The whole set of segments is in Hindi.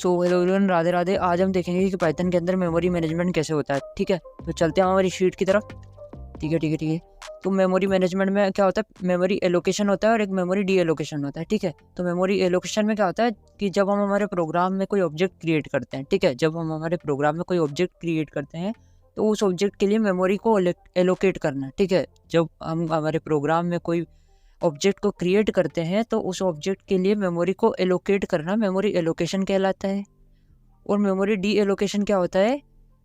So hello everyone, Radhe Radhe. आज हम देखेंगे कि पाइथन के अंदर मेमोरी मैनेजमेंट कैसे होता है। ठीक है, तो चलते हैं हमारी शीट की तरफ। ठीक है। तो मेमोरी मैनेजमेंट में क्या होता है, मेमोरी एलोकेशन होता है और एक मेमोरी डी एलोकेशन होता है। ठीक है, तो मेमोरी एलोकेशन में क्या होता है कि जब हम हमारे प्रोग्राम में कोई ऑब्जेक्ट क्रिएट करते हैं, ठीक है, जब हम हमारे प्रोग्राम में कोई ऑब्जेक्ट क्रिएट करते हैं तो उस ऑब्जेक्ट के लिए मेमोरी को एलोकेट करना है। ठीक है, जब हम हमारे प्रोग्राम में कोई ऑब्जेक्ट को क्रिएट करते हैं तो उस ऑब्जेक्ट के लिए मेमोरी को एलोकेट करना मेमोरी एलोकेशन कहलाता है। और मेमोरी डी एलोकेशन क्या होता है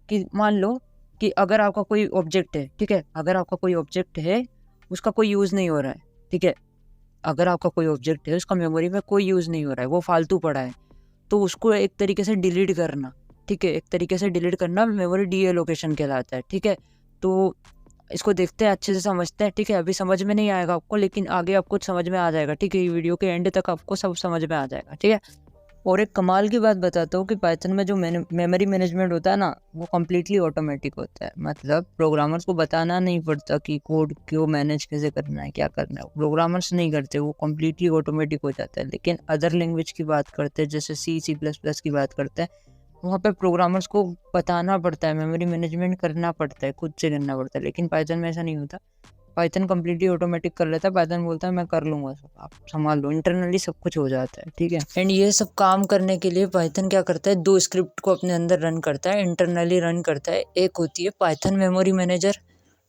कि मान लो कि अगर आपका कोई ऑब्जेक्ट है, ठीक है, अगर आपका कोई ऑब्जेक्ट है उसका कोई यूज़ नहीं हो रहा है, ठीक है, अगर आपका कोई ऑब्जेक्ट है उसका मेमोरी में कोई यूज़ नहीं हो रहा है, वो फालतू पड़ा है, तो उसको एक तरीके से डिलीट करना, ठीक है, एक तरीके से डिलीट करना मेमोरी डी एलोकेशन कहलाता है। ठीक है, तो इसको देखते हैं, अच्छे से समझते हैं। ठीक है, अभी समझ में नहीं आएगा आपको, लेकिन आगे आपको समझ में आ जाएगा। ठीक है, ये वीडियो के एंड तक आपको सब समझ में आ जाएगा। ठीक है, और एक कमाल की बात बताता हूँ कि पाइथन में जो मेमोरी मैनेजमेंट होता है ना, वो कम्प्लीटली ऑटोमेटिक होता है। मतलब प्रोग्रामर्स को बताना नहीं पड़ता कि कोड क्यों मैनेज कैसे करना है, क्या करना है, प्रोग्रामर्स नहीं करते, वो कम्प्लीटली ऑटोमेटिक हो जाता है। लेकिन अदर लैंग्वेज की बात करते हैं, जैसे C++ की बात करते हैं, वहाँ पे प्रोग्रामर्स को बताना पड़ता है, मेमोरी मैनेजमेंट करना पड़ता है, खुद से करना पड़ता है। लेकिन पाइथन में ऐसा नहीं होता, पाइथन कम्प्लीटली ऑटोमेटिक कर लेता है। पाइथन बोलता है मैं कर लूँगा सब, आप संभाल लो, इंटरनली सब कुछ हो जाता है। ठीक है, एंड ये सब काम करने के लिए पाइथन क्या करता है, दो स्क्रिप्ट को अपने अंदर रन करता है, इंटरनली रन करता है। एक होती है Python memory manager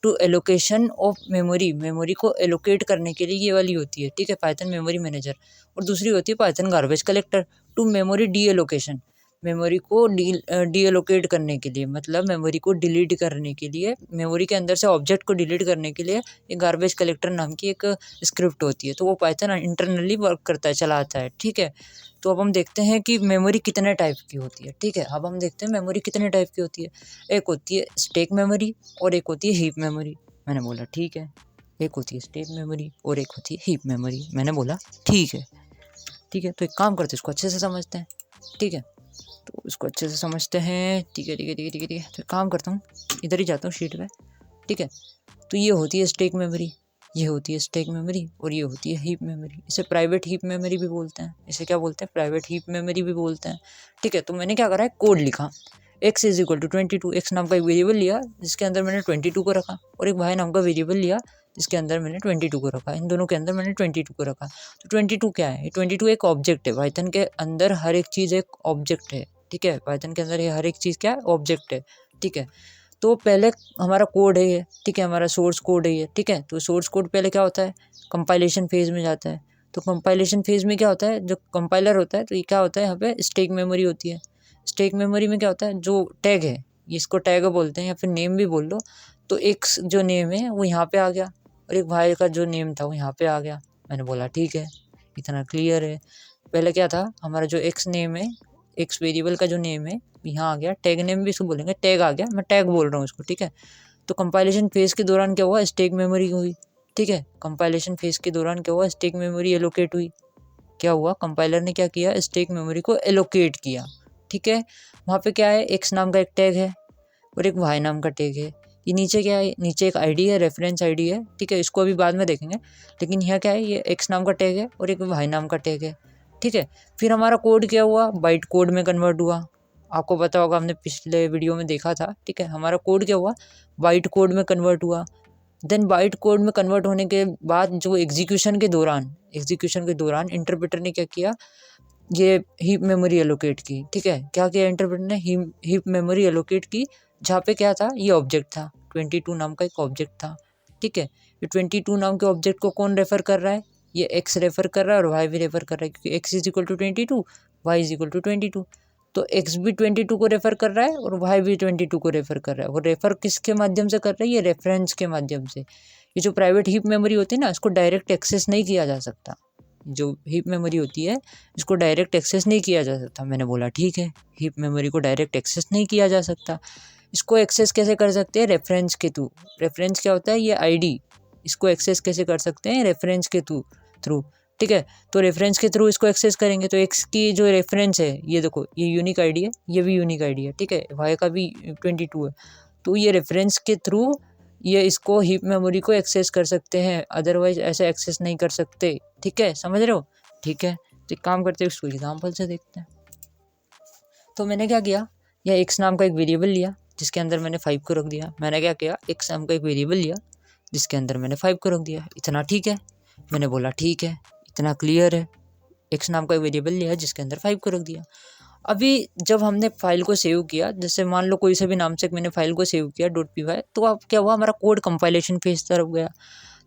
to allocation of memory, memory को एलोकेट करने के लिए ये वाली होती है। ठीक है, पाइथन मेमोरी मैनेजर। और दूसरी होती है Python garbage collector to memory deallocation, memory को डी एलोकेट करने के लिए, मतलब मेमोरी को डिलीट करने के लिए, मेमोरी के अंदर से ऑब्जेक्ट को डिलीट करने के लिए एक गार्बेज कलेक्टर नाम की एक स्क्रिप्ट होती है। तो वो पाइथन इंटरनली वर्क करता है, चलाता है। ठीक है, तो अब हम देखते हैं कि मेमोरी कितने टाइप की होती है। ठीक है, अब हम देखते हैं मेमोरी कितने टाइप की होती है। एक होती है स्टैक मेमोरी और एक होती है हीप मेमोरी। मैंने बोला ठीक है, एक होती है स्टैक मेमोरी और एक होती है हीप मेमोरी। मैंने बोला ठीक है। ठीक है, तो एक काम करते हैं, इसको अच्छे से समझते हैं। ठीक है, तो इसको अच्छे से समझते हैं। ठीक है, तो काम करता हूँ, इधर ही जाता हूँ शीट पे। ठीक है, तो ये होती है स्टैक मेमोरी, ये होती है स्टैक मेमोरी और ये होती है हीप मेमोरी। इसे प्राइवेट हीप मेमोरी भी बोलते हैं। इसे क्या बोलते हैं, प्राइवेट हीप मेमोरी भी बोलते हैं। ठीक है, तो मैंने क्या करा है, कोड लिखा, x is equal to 22, x नाम का एक वेरिएबल लिया जिसके अंदर मैंने 22 को रखा, और एक y नाम का वेरिएबल लिया जिसके अंदर मैंने 22 को रखा। इन दोनों के अंदर मैंने 22 को रखा। तो 22 क्या है, 22 एक ऑब्जेक्ट है। पाइथन के अंदर हर एक चीज़ एक ऑब्जेक्ट है। ठीक है, पाइथन के अंदर ये हर एक चीज़ क्या है, ऑब्जेक्ट है। ठीक है, तो पहले हमारा कोड है ये, ठीक है, हमारा सोर्स कोड है ये। ठीक है, तो सोर्स कोड पहले क्या होता है, कंपाइलेशन फेज़ में जाता है। तो कंपाइलेशन फेज़ में क्या होता है, जो कंपाइलर होता है, तो ये क्या होता है, यहाँ पे स्टैक मेमोरी होती है। स्टैक मेमोरी में क्या होता है, जो टैग है, इसको टैग बोलते हैं या फिर नेम भी बोल लो। तो एक जो नेम है वो यहाँ पे आ गया और एक भाई का जो नेम था वो यहाँ पे आ गया। मैंने बोला ठीक है, इतना क्लियर है। पहले क्या था, हमारा जो एक्स नेम है, एक्स वेरिएबल का जो नेम है यहाँ आ गया, टैग नेम भी इसको बोलेंगे, टैग आ गया, मैं टैग बोल रहा हूँ इसको। ठीक है, तो कंपाइलेशन फेज़ के दौरान क्या हुआ, स्टैक मेमोरी हुई। ठीक है, कंपाइलेशन फेज़ के दौरान क्या हुआ, स्टैक मेमोरी एलोकेट हुई। क्या हुआ, कंपाइलर ने क्या किया, स्टैक मेमोरी को एलोकेट किया। ठीक है, वहाँ पे क्या है, एक्स नाम का एक टैग है और एक वाई नाम का टैग है। ये नीचे क्या है, नीचे एक आईडी है, रेफरेंस आईडी है। ठीक है, इसको अभी बाद में देखेंगे, लेकिन यहाँ क्या है, ये एक्स नाम का टैग है और एक वाई नाम का टैग है। ठीक है, फिर हमारा कोड क्या हुआ, बाइट कोड में कन्वर्ट हुआ। आपको पता होगा, हमने पिछले वीडियो में देखा था। ठीक है, हमारा कोड क्या हुआ, बाइट कोड में कन्वर्ट हुआ। देन बाइट कोड में कन्वर्ट होने के बाद जो एग्जीक्यूशन के दौरान इंटरप्रेटर ने क्या किया, ये हीप मेमोरी एलोकेट की। ठीक है, क्या किया इंटरप्रेटर ने, हीप मेमोरी एलोकेट की, जहाँ पे क्या था, ये ऑब्जेक्ट था, 22 नाम का एक ऑब्जेक्ट था। ठीक है, ये 22 नाम के ऑब्जेक्ट को कौन रेफर कर रहा है, ये एक्स रेफर कर रहा है और वाई भी रेफर कर रहा है, क्योंकि x is equal to 22, y is equal to 22। तो एक्स भी 22 को रेफर कर रहा है और वाई भी 22 को रेफर कर रहा है। वो रेफर किसके माध्यम से कर रहा है, ये रेफरेंस के माध्यम से। ये जो प्राइवेट हीप मेमोरी होती है ना, इसको डायरेक्ट एक्सेस नहीं किया जा सकता। जो हीप मेमोरी होती है इसको डायरेक्ट एक्सेस नहीं किया जा सकता। मैंने बोला ठीक है, हीप मेमोरी को डायरेक्ट एक्सेस नहीं किया जा सकता। इसको एक्सेस कैसे कर सकते हैं, रेफरेंस के थ्रू। रेफरेंस क्या होता है, ये आईडी, इसको एक्सेस कैसे कर सकते हैं, रेफरेंस के थ्रू। ठीक है, तो रेफरेंस के थ्रू इसको एक्सेस करेंगे। तो एक्स की जो रेफरेंस है, ये देखो, ये यूनिक आईडी है, ये भी यूनिक आईडी है। ठीक है, वाई का भी 22 है। तो ये रेफरेंस के थ्रू ये इसको हीप मेमोरी को एक्सेस कर सकते हैं, अदरवाइज ऐसे एक्सेस नहीं कर सकते। ठीक है, समझ रहे हो। ठीक है, तो एक काम करते हैं, इसको एग्जाम्पल से देखते हैं। तो मैंने क्या किया, यह एक्स नाम का एक वेरिएबल लिया जिसके अंदर मैंने 5 को रख दिया। मैंने क्या किया, एक्स नाम का एक वेरिएबल लिया जिसके अंदर मैंने 5 को रख दिया। इतना ठीक है? मैंने बोला ठीक है, इतना क्लियर है। एक्स नाम का एक वेरिएबल लिया जिसके अंदर 5 को रख दिया। अभी जब हमने फाइल को सेव किया, जैसे मान लो कोई से भी नाम से मैंने फाइल को सेव किया .py, तो अब क्या हुआ, हमारा कोड कंपाइलेशन फेज तरफ गया।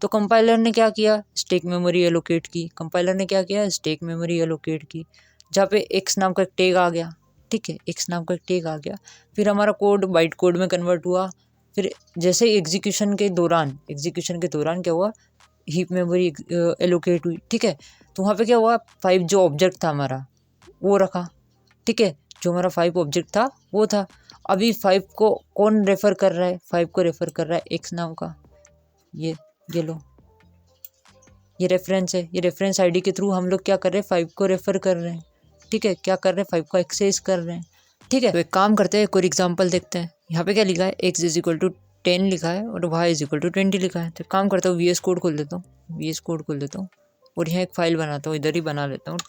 तो कंपाइलर ने क्या किया, स्टैक मेमोरी एलोकेट की। कंपाइलर ने क्या किया, स्टैक मेमोरी एलोकेट की, जहाँ पे एक्स नाम का एक टैग आ गया। ठीक है, एक्स नाम का एक टैग आ गया। फिर हमारा कोड बाइट कोड में कन्वर्ट हुआ। फिर जैसे एग्जीक्यूशन के दौरान क्या हुआ, हीप मेमोरी एलोकेट हुई। ठीक है, तो वहाँ पे क्या हुआ, 5 जो ऑब्जेक्ट था हमारा वो रखा। ठीक है, जो हमारा 5 ऑब्जेक्ट था वो था। अभी 5 को कौन रेफर कर रहा है, 5 को रेफर कर रहा है एक्स नाम का ये लो, ये रेफरेंस है। ये रेफरेंस आईडी के थ्रू हम लोग क्या कर रहे हैं, 5 को रेफर कर रहे हैं। ठीक है, क्या कर रहे हैं, 5 को एक्सेस कर रहे हैं। ठीक है, तो एक काम करते हैं, कोई एग्जांपल देखते हैं। यहाँ पे क्या लिखा है, x इज इक्वल टू 10 लिखा है और y इज इक्वल टू 20 लिखा है। तो काम करता हूँ, VS कोड खोल लेता हूँ, और यहाँ एक फाइल बनाता हूँ, इधर ही बना लेता हूँ,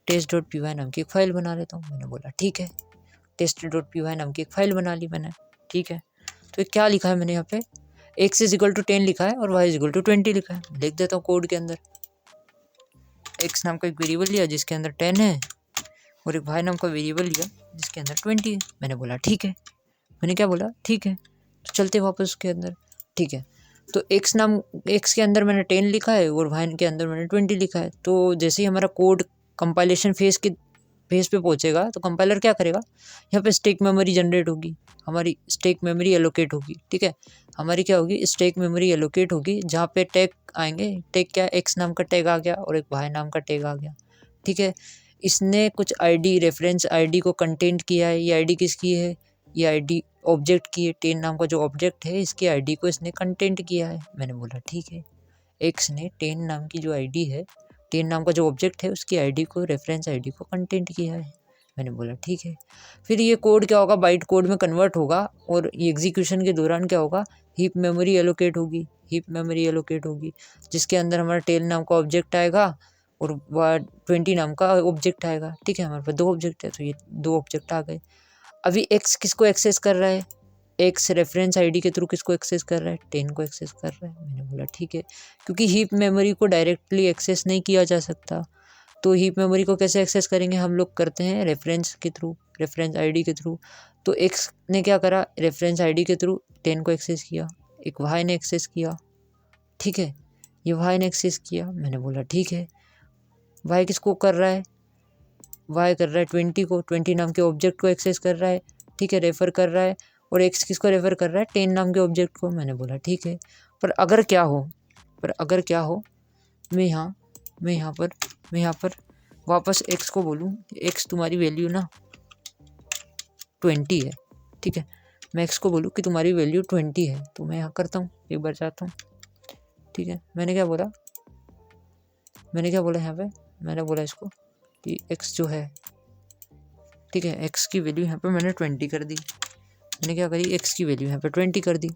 test.py नाम की एक फाइल बना लेता हूँ। मैंने बोला ठीक है, test.py नाम की एक फाइल बना ली मैंने। ठीक है, तो क्या लिखा है मैंने यहाँ पे, x इज इक्वल टू 10 लिखा है और y इज इक्वल टू 20 लिखा है। लिख देता हूँ कोड के अंदर, x नाम का एक वेरिएबल लिया जिसके अंदर 10 है और एक y नाम का वेरिएबल लिया जिसके अंदर 20 है। मैंने बोला ठीक है, मैंने क्या बोला, ठीक है। तो चलते वापस उसके अंदर। ठीक है, तो x के अंदर मैंने 10 लिखा है और y के अंदर मैंने 20 लिखा है। तो जैसे ही हमारा कोड कंपाइलेशन फेज पे पहुंचेगा तो कंपाइलर क्या करेगा, यहाँ पे स्टैक मेमोरी जनरेट होगी, हमारी स्टैक मेमोरी एलोकेट होगी। ठीक है, हमारी क्या होगी, स्टैक मेमोरी एलोकेट होगी, जहाँ पे टैग आएंगे। टैग क्या, एक्स नाम का टैग आ गया और एक वाई नाम का टैग आ गया। ठीक है, इसने कुछ आईडी, रेफरेंस आईडी को कंटेंट किया है। ये आईडी किसकी है, ये आईडी ऑब्जेक्ट की है। 10 नाम का जो ऑब्जेक्ट है, इसकी आईडी को इसने कंटेंट किया है। मैंने बोला ठीक है, एक्स ने 10 नाम की जो आईडी है, 10 नाम का जो ऑब्जेक्ट है, उसकी आईडी को, रेफरेंस आईडी को कंटेंट किया है। मैंने बोला ठीक है। फिर ये कोड क्या होगा, बाइट कोड में कन्वर्ट होगा और ये एग्जीक्यूशन के दौरान क्या होगा, हीप मेमोरी एलोकेट होगी, जिसके अंदर हमारा टेल नाम का ऑब्जेक्ट आएगा और 20 नाम का ऑब्जेक्ट आएगा। ठीक है, हमारे पास 2 ऑब्जेक्ट है, तो ये 2 ऑब्जेक्ट आ गए। अभी एक्स किसको एक्सेस कर रहा है, एक्स रेफरेंस आईडी के थ्रू किसको एक्सेस कर रहा है, 10 को एक्सेस कर रहा है। मैंने बोला ठीक है, क्योंकि हीप मेमोरी को डायरेक्टली एक्सेस नहीं किया जा सकता, तो हीप मेमोरी को कैसे एक्सेस करेंगे, हम लोग करते हैं रेफरेंस के थ्रू, रेफरेंस आईडी के थ्रू। तो एक्स ने क्या करा, रेफरेंस आईडी के थ्रू 10 को एक्सेस किया, एक वाई ने एक्सेस किया। ठीक है, ये वाई ने एक्सेस किया। मैंने बोला ठीक है, वाई किसको कर रहा है, वाई कर रहा है 20 को, 20 नाम के ऑब्जेक्ट को एक्सेस कर रहा है। ठीक है, रेफर कर रहा है। और एक्स किसको रेफर कर रहा है, 10 नाम के ऑब्जेक्ट को। मैंने बोला ठीक है, पर अगर क्या हो, मैं यहाँ पर वापस एक्स को बोलूँ, एक्स तुम्हारी वैल्यू ना 20 है। ठीक है, मैं एक्स को बोलूँ कि तुम्हारी वैल्यू 20 है, तो मैं यहाँ करता हूँ, एक बार जाता हूँ। ठीक है, मैंने क्या बोला यहाँ पे, मैंने बोला इसको कि एक्स जो है, ठीक है, एक्स की वैल्यू यहाँ पे मैंने 20 कर दी। मैंने क्या करी, एक्स की वैल्यू यहाँ पे 20 कर दी।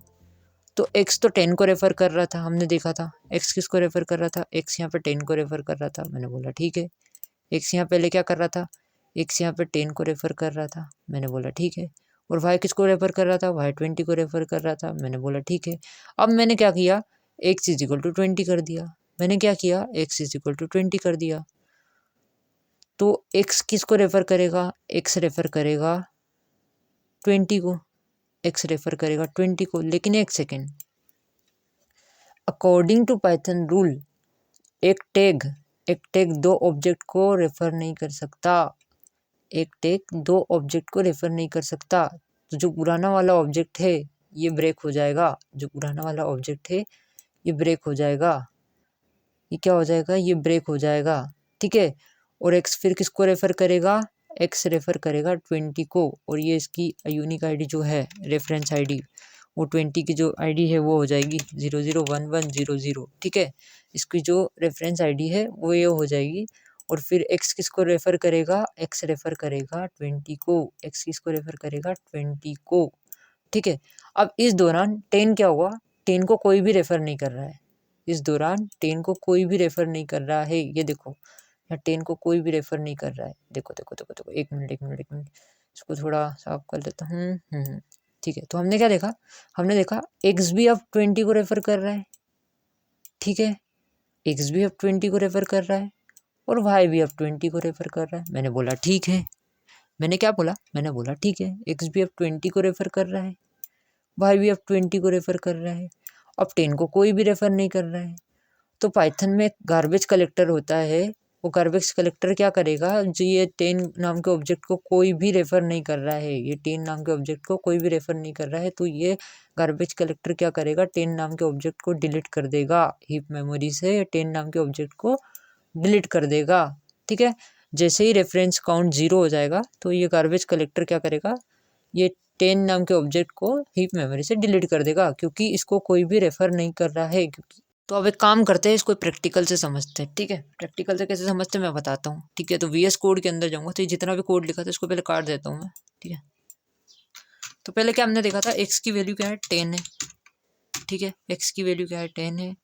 तो एक्स तो 10 को रेफर कर रहा था, हमने देखा था। एक्स किसको रेफर कर रहा था, एक्स यहाँ पे 10 को रेफर कर रहा था। मैंने बोला ठीक है, एक्स यहाँ पहले क्या कर रहा था, एक्स यहाँ पे 10 को रेफर कर रहा था। मैंने बोला ठीक है, और वाई किसको रेफर कर रहा था, वाई 20 को रेफर कर रहा था। मैंने बोला ठीक है। अब मैंने क्या किया, एक्स इज इक्वल टू 20 कर दिया। मैंने क्या किया, एक्स इज इक्वल टू 20 कर दिया। तो एक्स किसको रेफर करेगा, एक्स रेफर करेगा 20 को, एक्स रेफर करेगा 20 को। लेकिन एक second, according to Python rule, एक टैग 2 ऑब्जेक्ट को रेफर नहीं कर सकता। एक टैग 2 ऑब्जेक्ट को रेफर नहीं कर सकता। तो जो पुराना वाला ऑब्जेक्ट है ये ब्रेक हो जाएगा, जो पुराना वाला ऑब्जेक्ट है ये ब्रेक हो जाएगा। ये क्या हो जाएगा, ये ब्रेक हो जाएगा। ठीक है, और एक्स फिर किसको रेफर करेगा, एक्स रेफर करेगा 20 को, और ये इसकी यूनिक आईडी जो है, रेफरेंस आईडी, वो 20 की जो आईडी है वो हो जाएगी 001100। ठीक है, इसकी जो रेफरेंस आईडी है वो ये हो जाएगी। और फिर एक्स किसको रेफर करेगा, एक्स रेफर करेगा 20 को, एक्स किसको रेफर करेगा 20 को। ठीक है, अब इस दौरान 10 क्या हुआ, 10 को कोई भी रेफर नहीं कर रहा है। इस दौरान 10 को कोई भी रेफर नहीं कर रहा है। ये देखो, या 10 को कोई भी रेफर नहीं कर रहा है। देखो देखो देखो देखो, एक मिनट इसको थोड़ा साफ कर देता हूँ। ठीक है, तो हमने क्या देखा, हमने देखा x भी अब 20 को रेफर कर रहा है। ठीक है, x भी अब 20 को रेफर कर रहा है और y भी अब 20 को रेफर कर रहा है। मैंने बोला ठीक है, मैंने क्या बोला, मैंने बोला ठीक है, x भी अब 20 को रेफर कर रहा है, y भी अब 20 को रेफर कर रहा है, अब 10 को कोई भी रेफर नहीं कर रहा है। तो पाइथन में गार्बेज कलेक्टर होता है, वो गार्बेज कलेक्टर क्या करेगा, जो ये 10 नाम के ऑब्जेक्ट को कोई भी रेफर नहीं कर रहा है, ये 10 नाम के ऑब्जेक्ट को कोई भी रेफर नहीं कर रहा है, तो ये गार्बेज कलेक्टर क्या करेगा, 10 नाम के ऑब्जेक्ट को डिलीट कर देगा हीप मेमोरी से, 10 नाम के ऑब्जेक्ट को डिलीट कर देगा। ठीक है, जैसे ही रेफरेंस काउंट 0 हो जाएगा तो ये गार्बेज कलेक्टर क्या करेगा, ये 10 नाम के ऑब्जेक्ट को हीप मेमोरी से डिलीट कर देगा, क्योंकि इसको कोई भी रेफर नहीं कर रहा है। तो अब एक काम करते हैं, इसको प्रैक्टिकल से समझते हैं। ठीक है, प्रैक्टिकल से कैसे समझते हैं मैं बताता हूँ। ठीक है, तो VS कोड के अंदर जाऊँगा, तो ये जितना भी कोड लिखा था इसको पहले काट देता हूँ मैं। ठीक है, तो पहले क्या हमने देखा था, x की वैल्यू क्या है, 10 है। ठीक है, x की वैल्यू क्या है, 10 है,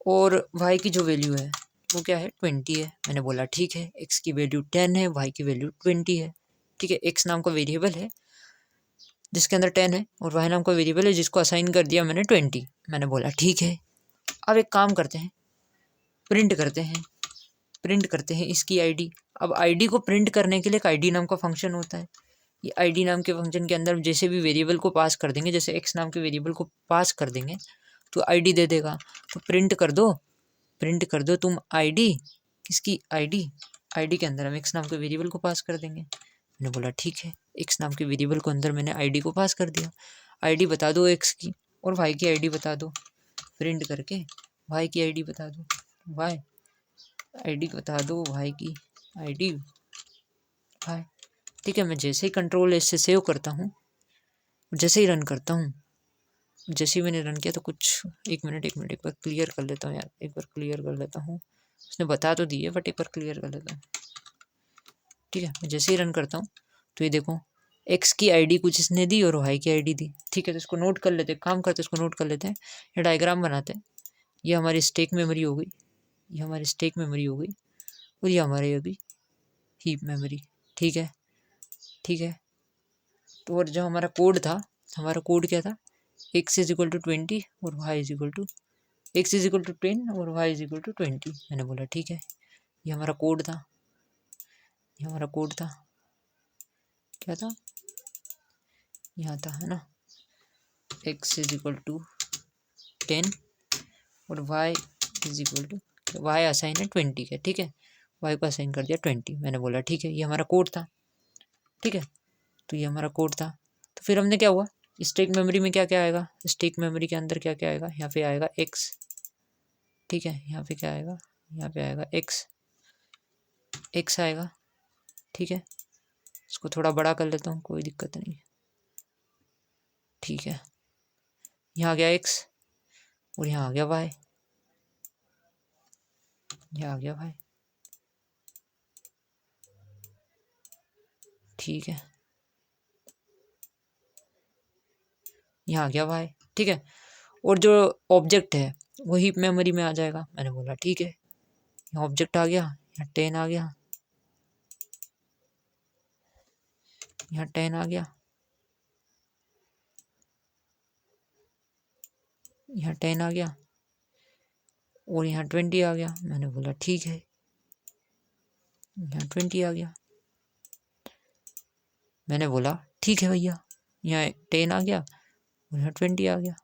और y की जो वैल्यू है वो क्या है, 20 है। मैंने बोला ठीक है, x की वैल्यू 10 है, y की वैल्यू 20 है। ठीक है, x नाम का वेरिएबल है जिसके अंदर 10 है, और y नाम का वेरिएबल है जिसको असाइन कर दिया मैंने 20। मैंने बोला ठीक है, अब एक काम करते हैं, प्रिंट करते हैं इसकी आईडी। अब आईडी को प्रिंट करने के लिए एक आईडी नाम का फंक्शन होता है। ये आईडी नाम के फंक्शन के अंदर जैसे भी वेरिएबल को पास कर देंगे, जैसे एक्स नाम के वेरिएबल को पास कर देंगे तो आईडी दे देगा। तो प्रिंट कर दो तुम आईडी, किसकी आईडी के अंदर हम एक्स नाम के वेरिएबल को पास कर देंगे। मैंने बोला ठीक है, एक्स नाम के वेरिएबल को अंदर मैंने आईडी को पास कर दिया। आईडी बता दो एक्स की और वाई की आईडी बता दो। प्रिंट करके वाई की आईडी बता दो, वाई आईडी बता दो, वाई की आईडी वाई। ठीक है, मैं जैसे ही कंट्रोल एस से सेव करता हूँ, जैसे ही रन करता हूँ, जैसे ही मैंने रन किया तो कुछ एक बार क्लियर कर लेता हूँ यार, एक बार क्लियर कर लेता हूँ। उसने बता तो दी है बट एक बार क्लियर कर लेता हूँ। ठीक है, मैं जैसे ही रन करता हूँ तो ये देखो एक्स की आईडी कुछ इसने दी और वाई की आईडी दी। ठीक है, तो इसको नोट कर लेते हैं, काम करते हैं, इसको नोट कर लेते हैं, ये डायग्राम बनाते हैं। ये हमारी स्टैक मेमोरी हो गई, ये हमारी स्टैक मेमोरी हो गई, और ये हमारे अभी हीप मेमोरी। ठीक है, ठीक है, तो और जो हमारा कोड था, हमारा कोड क्या था, x इज इक्वल टू 20 और y is equal to, x is equal to 10 और y इज इक्वल टू 20। मैंने बोला ठीक है, ये हमारा कोड था, ये हमारा कोड था, क्या था, यहाँ था, है ना, x इज इक्वल टू 10 और y is equal to, y assign है 20 का। ठीक है, y को असाइन कर दिया 20। मैंने बोला ठीक है, ये हमारा कोड था। ठीक है, तो ये हमारा कोड था। तो फिर हमने क्या हुआ, स्टैक मेमोरी में क्या क्या आएगा, स्टैक मेमोरी के अंदर क्या क्या आएगा, यहाँ पे आएगा x। ठीक है, यहाँ पे क्या आएगा, यहाँ पे आएगा x आएगा। ठीक है, इसको थोड़ा बड़ा कर लेता हूँ, कोई दिक्कत नहीं। ठीक है, यहाँ आ गया x और यहाँ आ गया y, यहाँ आ गया y। ठीक है, यहाँ आ गया y। ठीक है, और जो ऑब्जेक्ट है वो हीप मेमोरी में आ जाएगा। मैंने बोला ठीक है, यहाँ ऑब्जेक्ट आ गया, यहाँ 10 आ गया, यहाँ 10 आ गया, यहाँ 10 आ गया, और यहाँ 20 आ गया। मैंने बोला ठीक है, यहाँ 20 आ गया। मैंने बोला ठीक है भैया, यहाँ 10 आ गया और यहाँ 20 आ गया।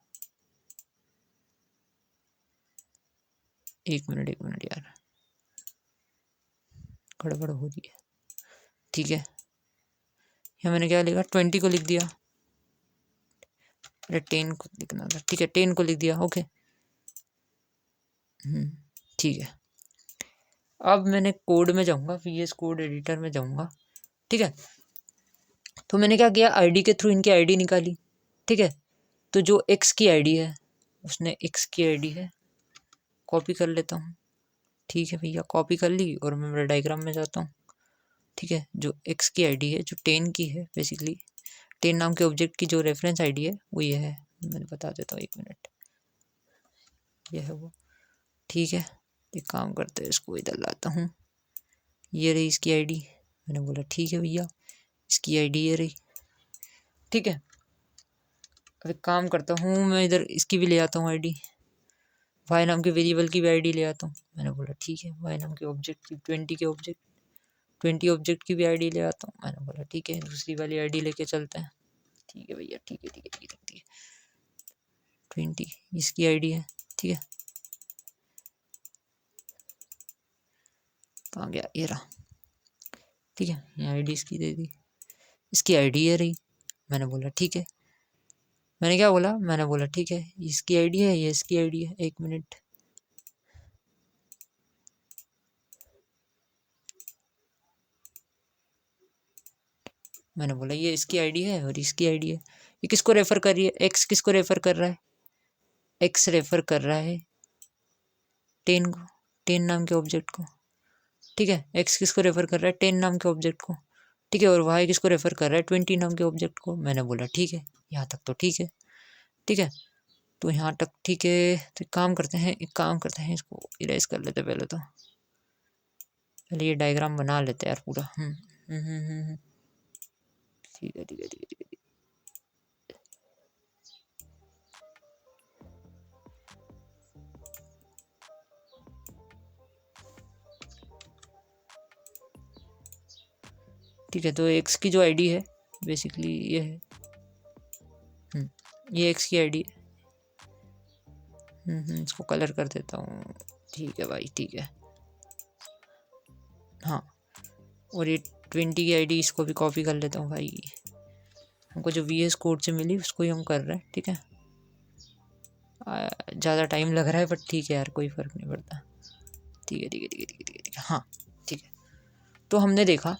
एक मिनट यार, गड़बड़ हो रही है। ठीक है, यहाँ मैंने क्या लिखा, 20 को लिख दिया, अरे 10 को लिखना था। ठीक है, 10 को लिख दिया। ओके, ठीक है, अब मैंने कोड में जाऊँगा, VS कोड एडिटर में जाऊँगा। ठीक है, तो मैंने क्या किया, आईडी के थ्रू इनकी आईडी निकाली। ठीक है, तो जो एक्स की आईडी है, उसने एक्स की आईडी है, कॉपी कर लेता हूँ। ठीक है भैया, कॉपी कर ली और मैं मेरे डायग्राम में जाता हूँ। ठीक है, जो एक्स की आईडी है, जो 10 की है, बेसिकली 10 नाम के ऑब्जेक्ट की जो रेफरेंस आईडी है वो ये है। मैंने बता देता हूँ, एक मिनट, ये है वो। ठीक है, एक काम करते हैं, इसको इधर लाता हूँ। ये रही इसकी आईडी। मैंने बोला ठीक है भैया, इसकी आईडी ये रही। ठीक है, अब एक काम करता हूँ, मैं इधर इसकी भी ले आता हूँ आईडी, वाई नाम के वेरिएबल की भी आईडी ले आता हूँ। मैंने बोला ठीक है, वाई नाम के ऑब्जेक्ट की 20 ऑब्जेक्ट की भी आईडी ले आता हूँ। मैंने बोला ठीक है, दूसरी वाली आईडी लेके चलते हैं। ठीक है भैया, ठीक है ठीक है ठीक है ठीक है। 20 इसकी आईडी है। ठीक है, कहाँ गया, ये रहा। ठीक है, ये आईडी इसकी दे दी, इसकी आईडी ये रही। मैंने बोला ठीक है, मैंने क्या बोला, मैंने बोला ठीक है, इसकी आईडी है, ये इसकी आईडी है। 1 मिनट, मैंने बोला ये इसकी आईडी है और इसकी आईडी है। ये किसको रेफर कर रही है, एक्स किसको रेफर कर रहा है, एक्स रेफर कर रहा है 10 को, 10 नाम के ऑब्जेक्ट को। ठीक है, एक्स किसको रेफर कर रहा है, 10 नाम के ऑब्जेक्ट को। ठीक है, और वाई किसको रेफर कर रहा है, 20 नाम के ऑब्जेक्ट को। मैंने बोला ठीक है, यहाँ तक तो ठीक है। ठीक है, तो यहाँ तक ठीक है। तो एक काम करते हैं, इसको इरेज कर लेते पहले तो। चलिए ये डायग्राम बना लेते हैं यार पूरा। ठीक है ठीक है ठीक है ठीक है। ठीक है, तो एक्स की जो आईडी है बेसिकली ये है, ये एक्स की आईडी है। इसको कलर कर देता हूँ। ठीक है भाई, ठीक है। हाँ, और ये 20 की आईडी इसको भी कॉपी कर लेता हूँ भाई। हमको जो VS कोड से मिली उसको ही हम कर रहे हैं। ठीक है, ज़्यादा टाइम लग रहा है बट ठीक है यार, कोई फ़र्क नहीं पड़ता। ठीक है ठीक है ठीक है ठीक है ठीक है ठीक है। हाँ ठीक है, तो हमने देखा,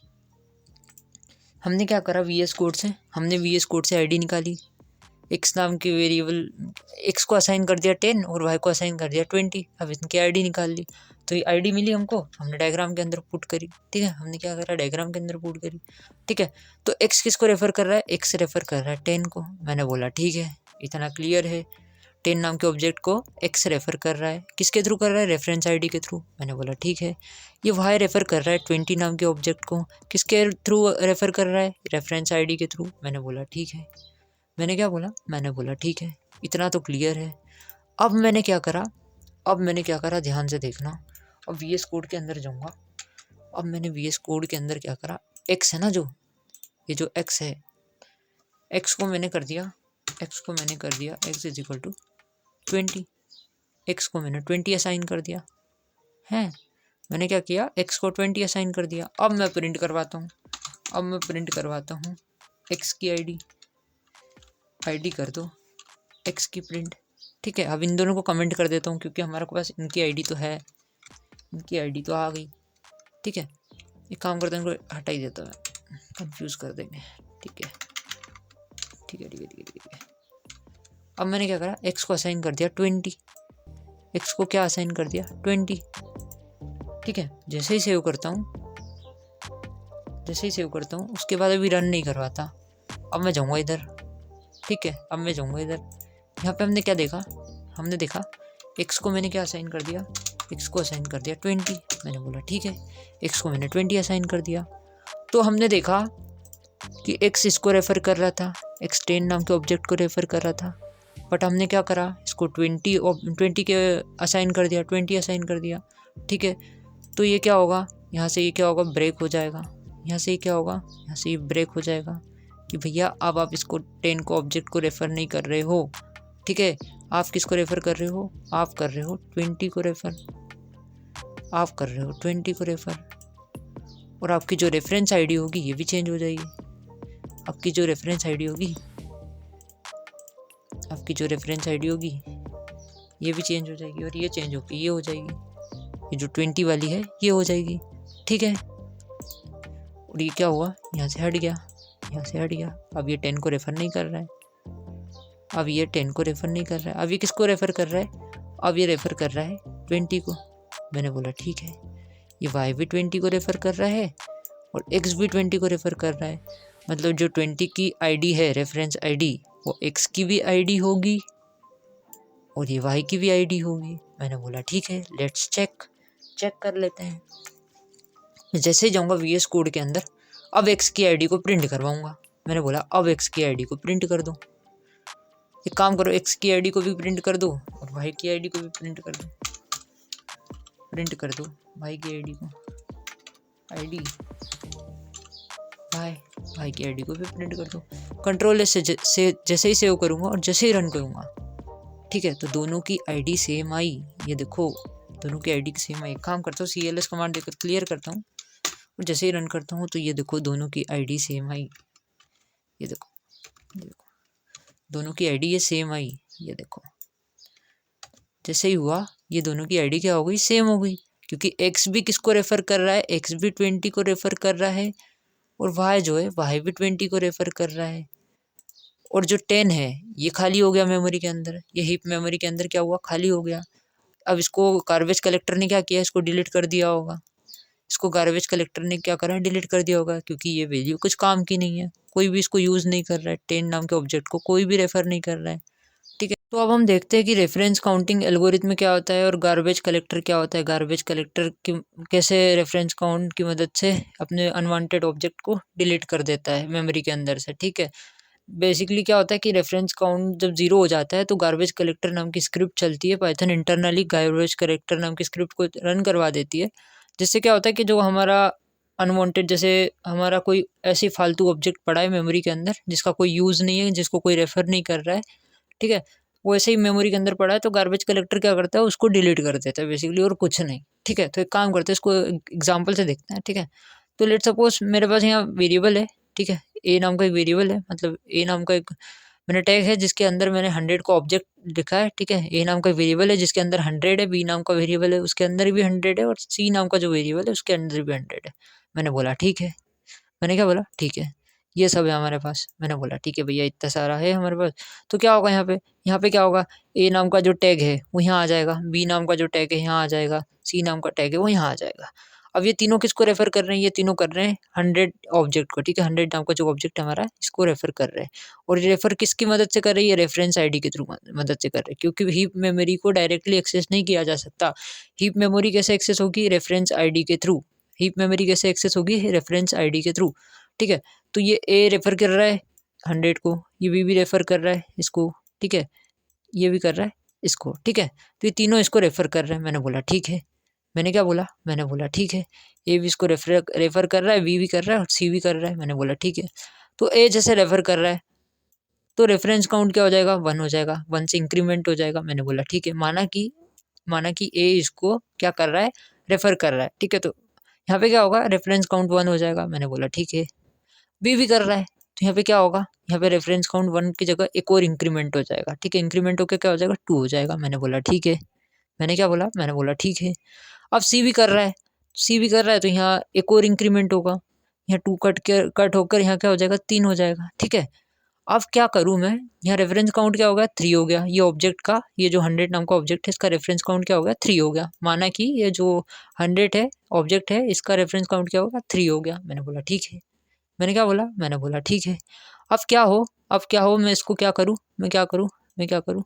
हमने क्या करा, VS कोड से हमने VS कोड से आईडी निकाली। एक्स नाम के वेरिएबल, एक्स को असाइन कर दिया 10 और वाई को असाइन कर दिया 20। अब इनकी आईडी निकाल ली, तो ये आईडी मिली हमको, हमने डायग्राम के अंदर पुट करी। ठीक है, हमने क्या करा, डायग्राम के अंदर पुट करी। ठीक है, तो एक्स किसको रेफर कर रहा है, एक्स रेफर कर रहा है 10 को। मैंने बोला ठीक है, इतना क्लियर है। 10 नाम के ऑब्जेक्ट को एक्स रेफर कर रहा है, किसके थ्रू कर रहा है, रेफरेंस आईडी के थ्रू। मैंने बोला ठीक है। ये वाई रेफर कर रहा है 20 नाम के ऑब्जेक्ट को, किसके थ्रू रेफर कर रहा है, रेफरेंस आईडी के थ्रू। मैंने बोला ठीक है। मैंने क्या बोला, मैंने बोला ठीक है, इतना तो क्लियर है। अब मैंने क्या करा, ध्यान से देखना। अब VS कोड के अंदर जाऊंगा। अब मैंने VS कोड के अंदर क्या करा, एक्स है ना, जो ये जो एक्स है, एक्स को मैंने कर दिया x is equal to 20। X को मैंने 20 असाइन कर दिया है। मैंने क्या किया, एक्स को 20 असाइन कर दिया। अब मैं प्रिंट करवाता हूँ, एक्स की आईडी कर दो, एक्स की प्रिंट। ठीक है, अब इन दोनों को कमेंट कर देता हूँ क्योंकि हमारे पास इनकी आईडी तो है, इनकी आईडी तो आ गई। ठीक है, एक काम करते हैं, इनको हटा ही देता हूँ, कंफ्यूज कर देंगे। ठीक है ठीक है ठीक है ठीक है ठीक है। अब मैंने क्या करा, एक्स को असाइन कर दिया 20, एक्स को क्या असाइन कर दिया 20। ठीक है, जैसे ही सेव करता हूँ उसके बाद अभी रन नहीं करवाता। अब मैं जाऊँगा इधर। ठीक है, अब मैं जाऊँगा इधर। यहाँ पे हमने क्या देखा, हमने देखा एक्स को मैंने क्या असाइन कर दिया, एक्स को असाइन कर दिया 20। मैंने बोला ठीक है, एक्स को मैंने 20 असाइन कर दिया। तो हमने देखा कि एक्स इसको रेफ़र कर रहा था, एक्स 10 नाम के ऑब्जेक्ट को रेफ़र कर रहा था, बट हमने क्या करा, इसको 20 के असाइन कर दिया, 20 असाइन कर दिया। ठीक है, तो ये क्या होगा, यहाँ से ये क्या होगा, ब्रेक हो जाएगा। यहाँ से ये क्या होगा, यहाँ से ये ब्रेक हो जाएगा कि भैया अब आप इसको 10 को ऑब्जेक्ट को रेफ़र नहीं कर रहे हो। ठीक है, आप किसको रेफ़र कर रहे हो, आप कर रहे हो 20 को रेफ़र, आप कर रहे हो 20 को रेफ़र। और आपकी जो रेफरेंस आईडी होगी ये भी चेंज हो जाएगी। आपकी जो रेफरेंस आईडी होगी ये भी चेंज हो जाएगी, और ये चेंज होकर ये हो जाएगी, ये जो 20 वाली है ये हो जाएगी। ठीक है, और ये क्या हुआ, यहाँ से हट गया। अब ये 10 को रेफ़र नहीं कर रहा है, अब ये 10 को रेफ़र नहीं कर रहा है। अब ये किसको रेफ़र कर रहा है, अब ये रेफ़र कर रहा है 20 को। मैंने बोला ठीक है, ये वाई भी 20 को रेफ़र कर रहा है और एक्स भी 20 को रेफ़र कर रहा है। मतलब जो 20 की आईडी है, रेफरेंस आईडी, वो एक्स की भी आईडी होगी और ये वाई की भी आईडी होगी। मैंने बोला ठीक है, लेट्स चेक कर लेते हैं। मैं जैसे ही जाऊँगा VS कोड के अंदर, अब एक्स की आईडी को प्रिंट करवाऊँगा। मैंने बोला अब एक्स की आईडी को प्रिंट कर दो। एक काम करो, एक्स की आईडी को भी प्रिंट कर दो और वाई की आईडी को भी प्रिंट कर दो। प्रिंट कर दो भाई की आईडी को, आईडी भाई की आईडी को भी प्रिंट कर दो। कंट्रोल एस से जैसे ही सेव करूँगा और जैसे ही रन करूँगा, ठीक है, तो दोनों की आईडी सेम आई। ये देखो दोनों की आईडी सेम आई। काम करता हूँ CLS कमांड देकर क्लियर करता हूँ और जैसे ही रन करता हूँ तो ये देखो दोनों की आईडी सेम आई। ये देखो दोनों की आईडी ये सेम आई। ये देखो जैसे ही हुआ ये दोनों की आईडी क्या हो गई, सेम हो गई, क्योंकि एक्स भी किसको रेफर कर रहा है, एक्स भी 20 को रेफर कर रहा है और वाई जो है वाई भी 20 को रेफर कर रहा है। और जो 10 है ये खाली हो गया मेमोरी के अंदर, ये हीप मेमोरी के अंदर क्या हुआ, खाली हो गया। अब इसको गार्बेज कलेक्टर ने क्या किया, इसको डिलीट कर दिया होगा। इसको गार्बेज कलेक्टर ने क्या करा, डिलीट कर दिया होगा, क्योंकि ये वैल्यू कुछ काम की नहीं है, कोई भी इसको यूज़ नहीं कर रहा है। 10 नाम के ऑब्जेक्ट को कोई भी रेफर नहीं कर रहा है, ठीक है। तो अब हम देखते हैं कि रेफरेंस काउंटिंग एल्गोरिथम क्या होता है और गार्बेज कलेक्टर क्या होता है। गार्बेज कलेक्टर की कैसे रेफरेंस काउंट की मदद से अपने अनवांटेड ऑब्जेक्ट को डिलीट कर देता है मेमोरी के अंदर से, ठीक है। बेसिकली क्या होता है कि रेफरेंस काउंट जब 0 हो जाता है तो गार्बेज कलेक्टर नाम की स्क्रिप्ट चलती है, पाइथन इंटरनली गार्बेज कलेक्टर नाम की स्क्रिप्ट को रन करवा देती है, जिससे क्या होता है कि जो हमारा अनवांटेड, जैसे हमारा कोई ऐसी फालतू ऑब्जेक्ट पड़ा है मेमोरी के अंदर जिसका कोई यूज़ नहीं है, जिसको कोई रेफर नहीं कर रहा है, ठीक है, वो ऐसे ही मेमोरी के अंदर पड़ा है, तो गार्बेज कलेक्टर क्या करता है, उसको डिलीट कर देता है बेसिकली, और कुछ नहीं, ठीक है। तो एक काम करते हैं, इसको एग्जाम्पल से देखते हैं, ठीक है। तो लेट सपोज मेरे पास यहाँ वेरिएबल है, ठीक है, ए नाम का एक वेरिएबल है, मतलब ए नाम का एक मैंने टैग है जिसके अंदर मैंने 100 को ऑब्जेक्ट लिखा है, ठीक है। ए नाम का वेरिएबल है जिसके अंदर 100 है, बी नाम का वेरिएबल है उसके अंदर भी 100 है, और सी नाम का जो वेरिएबल है उसके अंदर भी 100 है। मैंने बोला ठीक है, मैंने क्या बोला, ठीक है, ये सब है हमारे पास। मैंने बोला ठीक है भैया, इतना सारा है हमारे पास, तो क्या होगा यहाँ पे क्या होगा, ए नाम का जो टैग है वो यहाँ आ जाएगा, बी नाम का जो टैग है यहाँ आ जाएगा, सी नाम का टैग है वो यहाँ आ जाएगा। अब ये तीनों किसको रेफर कर रहे हैं, ये तीनों कर रहे हैं 100 ऑब्जेक्ट को, ठीक है। 100 नाम का जो ऑब्जेक्ट हमारा इसको रेफर कर रहे हैं, और ये रेफर किसकी मदद से कर रही है, रेफरेंस आईडी के थ्रू मदद से कर रहे हैं, क्योंकि हीप मेमोरी को डायरेक्टली एक्सेस नहीं किया जा सकता। हीप मेमोरी कैसे एक्सेस होगी, रेफरेंस आईडी के थ्रू। हीप मेमोरी कैसे एक्सेस होगी, रेफरेंस आईडी के थ्रू, ठीक है। तो ये ए रेफर कर रहा है 100 को, ये बी भी रेफर कर रहा है इसको, ठीक है, ये भी कर रहा है इसको, ठीक है। तो ये तीनों इसको रेफर कर रहे हैं। मैंने बोला ठीक है, मैंने क्या बोला, मैंने बोला ठीक है, ए भी इसको रेफर कर रहा है, बी भी कर रहा है और सी भी कर रहा है। मैंने बोला ठीक है। तो ए जैसे रेफर कर रहा है तो रेफरेंस काउंट क्या हो जाएगा, 1 हो जाएगा, 1 से इंक्रीमेंट हो जाएगा। मैंने बोला ठीक है, माना कि ए इसको क्या कर रहा है, रेफर कर रहा है, ठीक है। तो यहाँ पे क्या होगा, रेफरेंस काउंट 1 हो जाएगा। मैंने बोला ठीक है। बी भी कर रहा है, तो यहाँ पे क्या होगा, यहाँ पे रेफरेंस काउंट 1 की जगह एक और इंक्रीमेंट हो जाएगा, ठीक है। इंक्रीमेंट होकर क्या हो जाएगा, 2 हो जाएगा। मैंने बोला ठीक है, मैंने क्या बोला, मैंने बोला ठीक है। अब सी भी कर रहा है, तो यहाँ एक और इंक्रीमेंट होगा, यहाँ 2 कट होकर यहाँ क्या हो जाएगा, 3 हो जाएगा, ठीक है। अब क्या करूँ मैं, यहाँ रेफरेंस काउंट क्या हो गया, 3 हो गया। ये ऑब्जेक्ट का, ये जो 100 नाम का ऑब्जेक्ट है इसका रेफरेंस काउंट क्या हो गया, 3 हो गया। माना कि ये जो 100 है ऑब्जेक्ट है इसका रेफरेंस काउंट क्या होगा, 3 हो गया। मैंने बोला ठीक है, मैंने क्या बोला, मैंने बोला ठीक है। अब क्या हो, मैं इसको क्या करूँ, मैं क्या करूँ,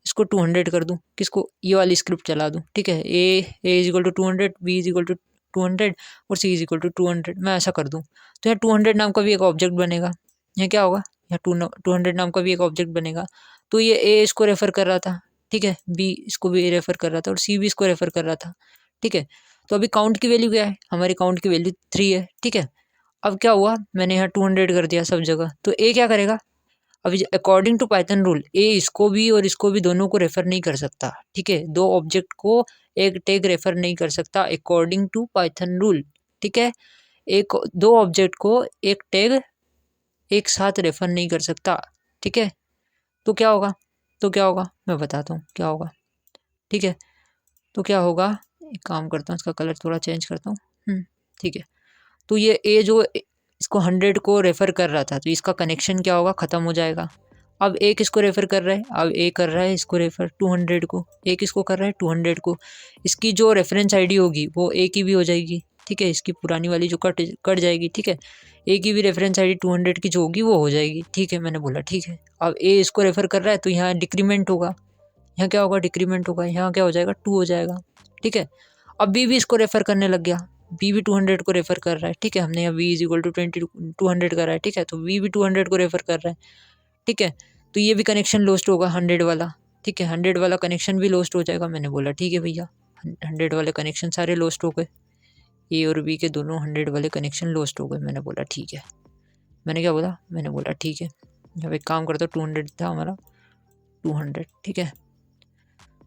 इसको 200 कर दूँ, किसको, ये वाली स्क्रिप्ट चला दूँ, ठीक है। A is equal to 200, B is equal to 200 और सी इज इक्वल टू 200, मैं ऐसा कर दूँ, तो यहाँ 200 नाम का भी एक ऑब्जेक्ट बनेगा। यहाँ क्या होगा, यहाँ 200 नाम का भी एक ऑब्जेक्ट बनेगा। तो ये ए इसको रेफर कर रहा था, ठीक है, बी इसको भी रेफर कर रहा था और सी भी इसको रेफर कर रहा था, ठीक है। तो अभी काउंट की वैल्यू क्या है, हमारी काउंट की वैल्यू 3 है, ठीक है। अब क्या हुआ, मैंने यहाँ 200 कर दिया सब जगह, तो ए क्या करेगा, अभी अकॉर्डिंग टू पाइथन रूल ए इसको भी और इसको भी दोनों को रेफर नहीं कर सकता, ठीक है। दो ऑब्जेक्ट को एक टैग रेफर नहीं कर सकता अकॉर्डिंग टू पाइथन रूल, ठीक है। दो ऑब्जेक्ट को एक टैग एक साथ रेफर नहीं कर सकता, ठीक है। तो क्या होगा, मैं बताता हूँ क्या होगा, ठीक है। तो क्या होगा, एक काम करता हूँ, इसका कलर थोड़ा चेंज करता हूँ, ठीक है। तो ये ए जो इसको 100 को रेफ़र कर रहा था, तो इसका कनेक्शन क्या होगा, ख़त्म हो जाएगा। अब ए किसको रेफ़र कर रहा है, अब ए कर रहा है इसको रेफ़र 200 को, ए किसको कर रहा है 200 को। इसकी जो रेफरेंस आईडी होगी वो ए की भी हो जाएगी, ठीक है। इसकी पुरानी वाली जो कट जाएगी, ठीक है। ए की भी रेफरेंस आईडी 200 की जो होगी वो हो जाएगी, ठीक है। मैंने बोला ठीक है। अब ए इसको रेफ़र कर रहा है तो यहाँ डिक्रीमेंट होगा, यहाँ क्या होगा, डिक्रीमेंट होगा, यहाँ क्या हो जाएगा 2 हो जाएगा, ठीक है। अब बी भी इसको रेफ़र करने लग गया, बी भी 200 को रेफर कर रहा है, ठीक है। हमने यहाँ v इज इक्वल टू 200 करा है, ठीक है। तो v भी 200 को रेफर कर रहा है, ठीक है। तो ये भी कनेक्शन लॉस्ट होगा 100 वाला, ठीक है। 100 वाला कनेक्शन भी लॉस्ट हो जाएगा। मैंने बोला ठीक है भैया, 100 वाले कनेक्शन सारे लॉस्ट हो गए, ए और बी के दोनों 100 वाले कनेक्शन लॉस्ट हो गए। मैंने बोला ठीक है। मैंने क्या बोला, मैंने बोला ठीक है। अब एक काम करता, 200 था हमारा, 200, ठीक है।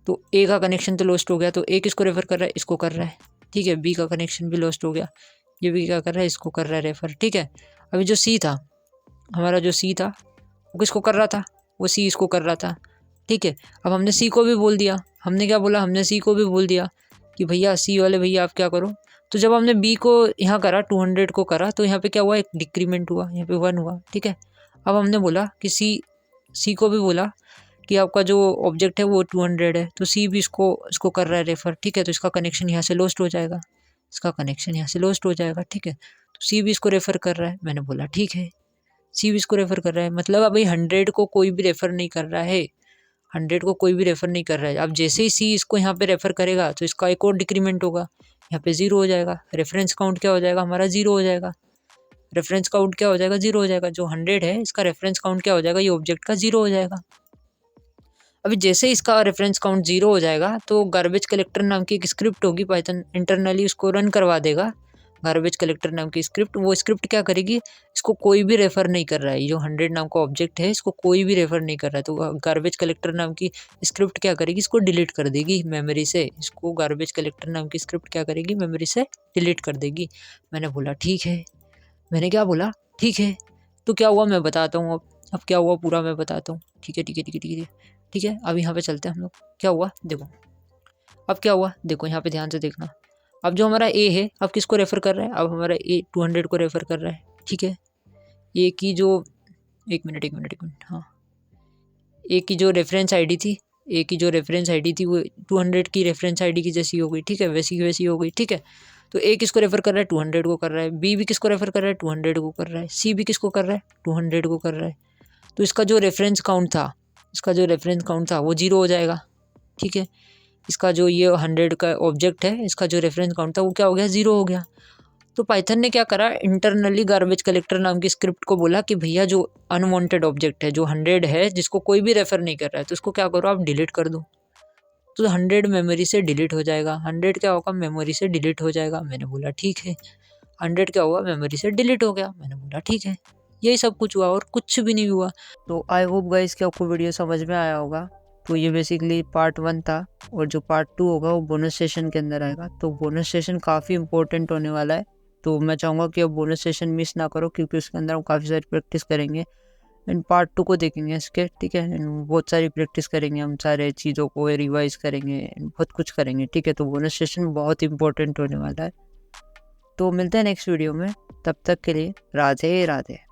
तो ए का कनेक्शन तो लॉस्ट हो गया, तो ए किसको रेफर कर रहा है, इसको कर रहा है, ठीक है। बी का कनेक्शन भी लॉस्ट हो गया, ये भी क्या कर रहा है, इसको कर रहा है रेफर, ठीक है। अभी जो सी था हमारा, जो सी था वो किसको कर रहा था, वो सी इसको कर रहा था, ठीक है। अब हमने सी को भी बोल दिया, हमने क्या बोला, हमने सी को भी बोल दिया कि भैया सी वाले भैया आप क्या करो। तो जब हमने बी को यहाँ करा, 200 को करा, तो यहाँ पे क्या हुआ, एक डिक्रीमेंट हुआ, यहाँ पे 1 हुआ, ठीक है। अब हमने बोला कि सी को भी बोला कि आपका जो ऑब्जेक्ट है वो 200 है, तो सी भी इसको कर रहा है रेफर, ठीक है। तो इसका कनेक्शन यहाँ से लॉस्ट हो जाएगा, इसका कनेक्शन यहाँ से लॉस्ट हो जाएगा, ठीक है। तो सी भी इसको रेफर कर रहा है। मैंने बोला ठीक है, सी भी इसको रेफर कर रहा है, मतलब अभी 100 को कोई भी रेफर नहीं कर रहा है, 100 को कोई भी रेफर नहीं कर रहा है। अब जैसे ही सी इसको यहाँ पे रेफर करेगा तो इसका एक और डिक्रीमेंट होगा, यहाँ पे 0 हो जाएगा। रेफरेंस काउंट क्या हो जाएगा हमारा, 0 हो जाएगा। रेफरेंस काउंट क्या हो जाएगा, 0 हो जाएगा। जो 100 है इसका रेफरेंस काउंट क्या हो जाएगा, ये ऑब्जेक्ट का 0 हो जाएगा। अभी जैसे इसका रेफरेंस काउंट 0 हो जाएगा तो गार्बेज कलेक्टर नाम की एक स्क्रिप्ट होगी, पाइथन इंटरनली उसको रन करवा देगा। गार्बेज कलेक्टर नाम की स्क्रिप्ट, वो स्क्रिप्ट क्या करेगी, इसको कोई भी रेफर नहीं कर रहा है, जो 100 नाम का ऑब्जेक्ट है इसको कोई भी रेफर नहीं कर रहा है, तो गार्बेज कलेक्टर नाम की स्क्रिप्ट क्या करेगी, इसको डिलीट कर देगी मेमोरी से। इसको गार्बेज कलेक्टर नाम की स्क्रिप्ट क्या करेगी, मेमोरी से डिलीट कर देगी। मैंने बोला ठीक है, मैंने क्या बोला, ठीक है। तो क्या हुआ मैं बताता हूँ, अब क्या हुआ पूरा मैं बताता हूँ, ठीक है ठीक है ठीक है ठीक है ठीक है। अब यहाँ पे चलते हैं हम लोग, क्या हुआ देखो, अब क्या हुआ देखो, यहाँ पे ध्यान से देखना। अब जो हमारा ए है, अब किसको रेफर कर रहा है, अब हमारा ए 200 को रेफर कर रहा है, ठीक है। ए की जो एक मिनट हाँ, ए की जो रेफरेंस आईडी थी, ए की जो रेफरेंस आईडी थी वो 200 की रेफरेंस आईडी की जैसी हो गई, ठीक है, वैसी की वैसी हो गई, ठीक है। तो ए किसको रेफर कर रहा है, 200 को कर रहा है। बी भी किसको रेफर कर रहा है, 200 को कर रहा है। सी भी किसको कर रहा है, 200 को कर रहा है। तो इसका जो रेफरेंस काउंट था, इसका जो रेफरेंस काउंट था वो 0 हो जाएगा, ठीक है। इसका जो ये 100 का ऑब्जेक्ट है, इसका जो रेफरेंस काउंट था वो क्या हो गया, 0 हो गया। तो पाइथन ने क्या करा, इंटरनली गार्बेज कलेक्टर नाम की स्क्रिप्ट को बोला कि भैया जो अनवांटेड ऑब्जेक्ट है, जो 100 है, जिसको कोई भी रेफर नहीं कर रहा है, तो उसको क्या करो आप डिलीट कर दो। तो 100 मेमोरी से डिलीट हो जाएगा। 100 क्या होगा, मेमोरी से डिलीट हो जाएगा। मैंने बोला ठीक है। 100 क्या हुआ, मेमोरी से डिलीट हो गया। मैंने बोला ठीक है। यही सब कुछ हुआ और कुछ भी नहीं हुआ। तो आई होप गाइस कि आपको वीडियो समझ में आया होगा। तो ये बेसिकली पार्ट 1 था, और जो पार्ट 2 होगा वो बोनस सेशन के अंदर आएगा। तो बोनस सेशन काफ़ी इंपॉर्टेंट होने वाला है, तो मैं चाहूँगा कि आप बोनस सेशन मिस ना करो, क्योंकि उसके अंदर हम काफ़ी सारी प्रैक्टिस करेंगे। एंड पार्ट 2 को देखेंगे इसके, ठीक है। बहुत सारी प्रैक्टिस करेंगे, हम सारे चीज़ों को रिवाइज करेंगे, बहुत कुछ करेंगे, ठीक है। तो बोनस सेशन बहुत इंपॉर्टेंट होने वाला है। तो मिलते हैं नेक्स्ट वीडियो में, तब तक के लिए राधे राधे।